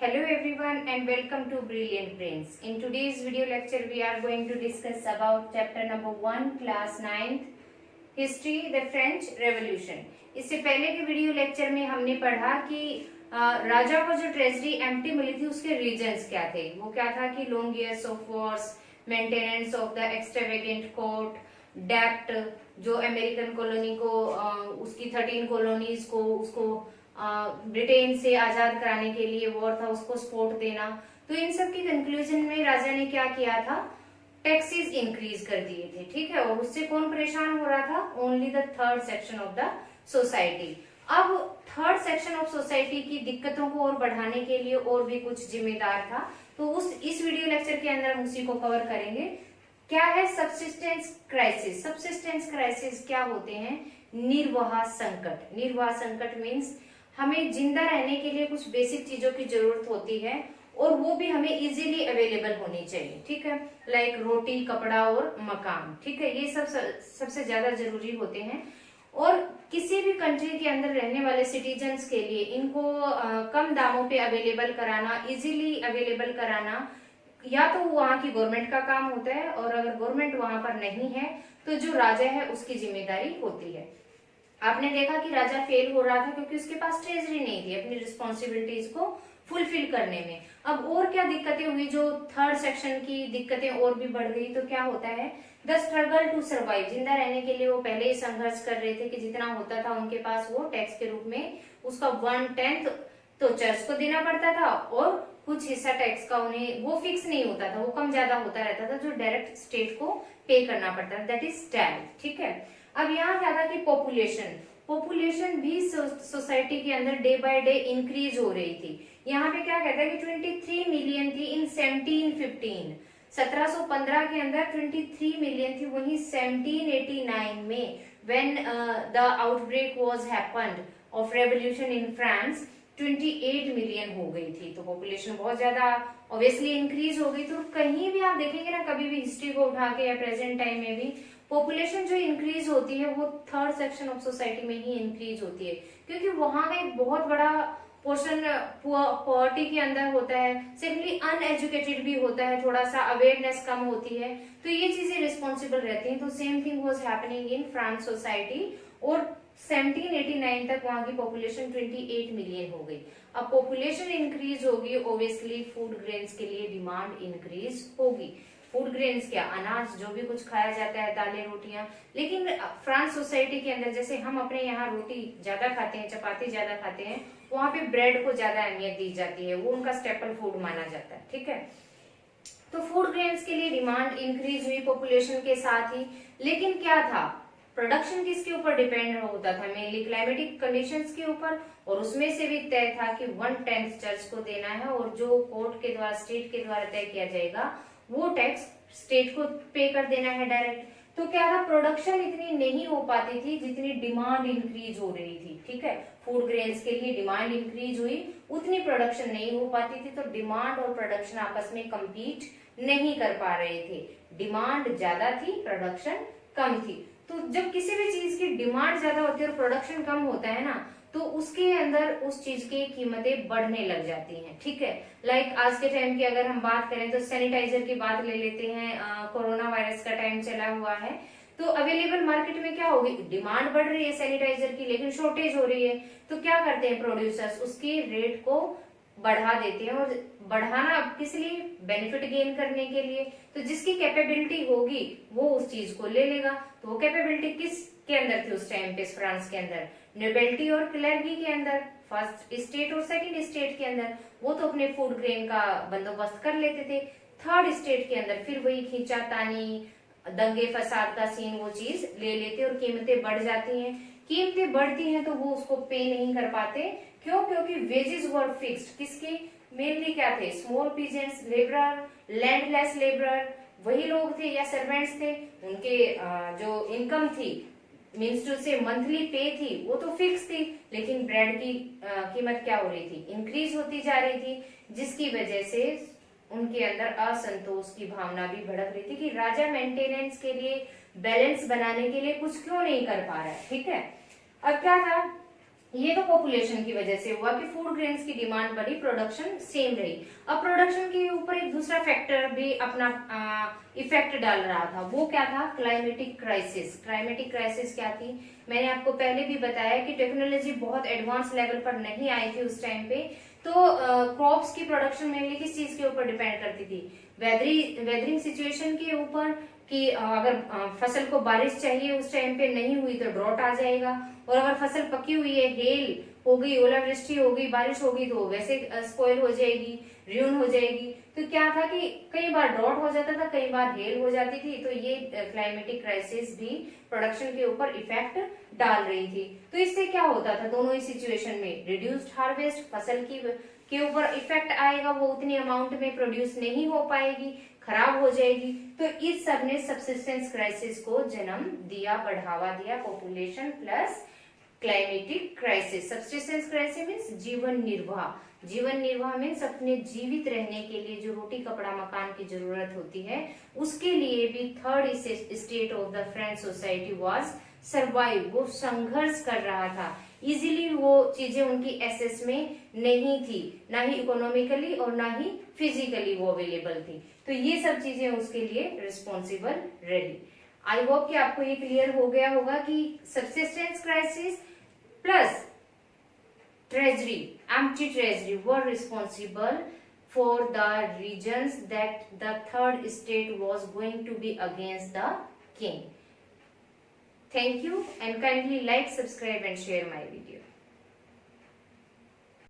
Hello everyone and welcome to Brilliant Brains. In today's video lecture we are going to discuss about chapter number 1 class 9th History the French Revolution. इससे पहले के video lecture में हमने पढ़ा कि राजा को जो ट्रेजरी एम्प्टी मिली थी उसके रीजंस क्या थे। वो क्या था कि long years of wars, maintenance of the extravagant court, डेप्ट जो अमेरिकन कॉलोनी को उसकी 13 कॉलोनीज को उसको ब्रिटेन से आजाद कराने के लिए वॉर था, उसको सपोर्ट देना। तो इन सब की कंक्लूजन में राजा ने क्या किया था, टैक्सेस इंक्रीज कर दिए थे, ठीक है। और उससे कौन परेशान हो रहा था, only the third section of the society. अब थर्ड सेक्शन ऑफ सोसाइटी की दिक्कतों को और बढ़ाने के लिए और भी कुछ जिम्मेदार था, तो इस वीडियो लेक्चर के अंदर हम उसी को कवर करेंगे। क्या है सबसिस्टेंस क्राइसिस। सबसिस्टेंस क्राइसिस क्या होते हैं, निर्वाह संकट। निर्वाह संकट मीन्स हमें जिंदा रहने के लिए कुछ बेसिक चीजों की जरूरत होती है और वो भी हमें इजीली अवेलेबल होनी चाहिए, ठीक है। लाइक रोटी, कपड़ा और मकान, ठीक है। ये सब सबसे ज्यादा जरूरी होते हैं और किसी भी कंट्री के अंदर रहने वाले सिटीजन्स के लिए इनको कम दामों पे अवेलेबल कराना, इजीली अवेलेबल कराना या तो वहाँ की गवर्नमेंट का काम होता है, और अगर गवर्नमेंट वहां पर नहीं है तो जो राजा है उसकी जिम्मेदारी होती है। आपने देखा कि राजा फेल हो रहा था क्योंकि उसके पास ट्रेजरी नहीं थी अपनी रिस्पॉन्सिबिलिटीज को फुलफिल करने में। अब और क्या दिक्कतें हुई, जो थर्ड सेक्शन की दिक्कतें और भी बढ़ गई। तो क्या होता है, द स्ट्रगल टू सर्वाइव। जिंदा रहने के लिए वो पहले ही संघर्ष कर रहे थे कि जितना होता था उनके पास वो टैक्स के रूप में उसका 1/10 तो चर्च को देना पड़ता था और कुछ हिस्सा टैक्स का उन्हें वो फिक्स नहीं होता था, वो कम ज्यादा होता रहता था जो डायरेक्ट स्टेट को पे करना पड़ता था, दैट इज टैक्स, ठीक है। अब यहाँ क्या था कि पॉपुलेशन भी सोसाइटी के अंदर डे बाय डे इंक्रीज हो रही थी। यहाँ पे क्या कहता है कि 23 मिलियन थी इन 1715। 1715 के अंदर 23 मिलियन थी, वहीं 1789 में when the outbreak was happened of revolution in France 28 million हो गई थी। तो पॉपुलेशन बहुत ज्यादा ऑब्वियसली इंक्रीज हो गई। तो कहीं भी आप देखेंगे ना, कभी भी हिस्ट्री को उठा के या प्रेजेंट टाइम में भी पॉपुलेशन जो इंक्रीज होती है वो थर्ड सेक्शन ऑफ सोसाइटी में ही इंक्रीज होती है, क्योंकि वहां का एक बहुत बड़ा पोर्शन पॉवर्टी के अंदर होता है, सिंपली अनएजुकेटेड भी होता है, थोड़ा सा अवेयरनेस कम होती है, तो ये चीजें रिस्पॉन्सिबल रहती हैं। तो same thing was happening in France society और 1789 तक वहां की पॉपुलेशन 28 मिलियन हो गई। अब पॉपुलेशन इंक्रीज होगी, ओब्वियसली फूड ग्रेन्स के लिए डिमांड इंक्रीज होगी। फूड ग्रेन्स क्या, अनाज जो भी कुछ खाया जाता है, दालें, रोटियां। लेकिन फ्रांस सोसाइटी के अंदर जैसे हम अपने यहाँ रोटी ज्यादा खाते हैं, चपाती ज्यादा खाते हैं, वहां पे ब्रेड को ज्यादा अहमियत दी जाती है, वो उनका स्टेपल फूड माना जाता है, ठीक है। तो फूड ग्रेन्स के लिए डिमांड इंक्रीज हुई पॉपुलेशन के साथ ही। लेकिन क्या था, प्रोडक्शन किसके ऊपर डिपेंड होता था, मेनली क्लाइमेटिक कंडीशंस के ऊपर, और उसमें से भी तय था कि 1/10 चर्च को देना है और जो कोर्ट के द्वारा, स्टेट के द्वारा तय किया जाएगा वो टैक्स स्टेट को पे कर देना है डायरेक्ट। तो क्या था, प्रोडक्शन इतनी नहीं हो पाती थी जितनी डिमांड इंक्रीज हो रही थी, ठीक है। फूड ग्रेन्स के लिए डिमांड इंक्रीज हुई, उतनी प्रोडक्शन नहीं हो पाती थी, तो डिमांड और प्रोडक्शन आपस में कम्पीट नहीं कर पा रहे थे। डिमांड ज्यादा थी, प्रोडक्शन कम थी। तो जब किसी भी चीज की डिमांड ज्यादा होती है और प्रोडक्शन कम होता है ना, तो उसके अंदर उस चीज की कीमतें बढ़ने लग जाती हैं, ठीक है। लाइक आज के टाइम की अगर हम बात करें तो सैनिटाइजर की बात ले लेते हैं। कोरोना वायरस का टाइम चला हुआ है, तो अवेलेबल मार्केट में क्या होगी, डिमांड बढ़ रही है सैनिटाइजर की, लेकिन शॉर्टेज हो रही है। तो क्या करते हैं प्रोड्यूसर्स, उसकी रेट को बढ़ा देते हैं। और बढ़ाना अब किस लिए, बेनिफिट गेन करने के लिए। तो जिसकी कैपेबिलिटी होगी वो उस चीज को ले लेगा। तो वो कैपेबिलिटी किस के अंदर थी उस टाइम पे फ्रांस के अंदर, नोबेल्टी और क्लर्की के अंदर, फर्स्ट स्टेट और सेकंड स्टेट के अंदर। वो तो अपने फूड ग्रेन का बंदोबस्त कर लेते थे। थर्ड स्टेट के अंदर फिर वही खींचातानी, दंगे फसाद का सीन, वो चीज ले लेते और कीमतें बढ़ जाती हैं। कीमतें बढ़ती हैं तो वो उसको पे नहीं कर पाते। क्यों, क्योंकि वेजेस वर फिक्स्ड। किसके, मेनली क्या थे, small peasants, labourer, landless labourer, वही लोग थे या सर्वेंट्स थे, उनके जो इनकम थी मीन्स टू से मंथली पे थी वो तो फिक्स थी, लेकिन ब्रेड की कीमत क्या हो रही थी, इंक्रीज होती जा रही थी, जिसकी वजह से उनके अंदर असंतोष की भावना भी भड़क रही थी कि राजा मेंटेनेंस के लिए, बैलेंस बनाने के लिए कुछ क्यों नहीं कर पा रहा है, ठीक है। अब क्या था, ये तो पॉपुलेशन की वजह से हुआ कि फूड ग्रेन्स की डिमांड बढ़ी, प्रोडक्शन सेम रही। अब प्रोडक्शन के ऊपर एक दूसरा फैक्टर भी अपना इफेक्ट डाल रहा था, वो क्या था? Climatic crisis. क्लाइमेटिक क्राइसिस क्या थी? मैंने आपको पहले भी बताया कि टेक्नोलॉजी बहुत एडवांस लेवल पर नहीं आई थी उस टाइम पे, तो क्रॉप्स की प्रोडक्शन मेनली किस चीज के ऊपर डिपेंड करती थी? वेदरिंग सिचुएशन के ऊपर, कि अगर फसल को बारिश चाहिए उस टाइम पे नहीं हुई तो ड्रॉट आ जाएगा, और अगर फसल पकी हुई है, हेल हो गई, ओलावृष्टि हो गई, बारिश हो गई, तो वैसे स्पॉइल हो जाएगी, र्यून हो जाएगी। तो क्या था कि कई बार ड्रॉट हो जाता था, कई बार हेल हो जाती थी। तो ये क्लाइमेटिक क्राइसिस भी प्रोडक्शन के ऊपर इफेक्ट डाल रही थी। तो इससे क्या होता था दोनों ही सिचुएशन में? रिड्यूस्ड हार्वेस्ट, फसल की के ऊपर इफेक्ट आएगा, वो उतनी अमाउंट में प्रोड्यूस नहीं हो पाएगी, खराब हो जाएगी। तो इस सब ने सबसिस्टेंस क्राइसिस को जन्म दिया, बढ़ावा दिया। Population plus climatic crisis. Subsistence crisis means जीवन निर्वाह। जीवन निर्वाह मीन्स अपने जीवित रहने के लिए जो रोटी कपड़ा मकान की जरूरत होती है, उसके लिए भी third state of the French society was survive. वो संघर्ष कर रहा था। इजीली वो चीजें उनकी एसेस में नहीं थी, ना ही इकोनॉमिकली और ना ही फिजिकली वो अवेलेबल थी। तो ये सब चीजें उसके लिए रिस्पॉन्सिबल रही। आई होप कि आपको ये क्लियर हो गया होगा कि subsistence crisis plus treasury, empty treasury were responsible for the reasons that the third state was going to be against the king. Thank you and kindly like, subscribe and share my video.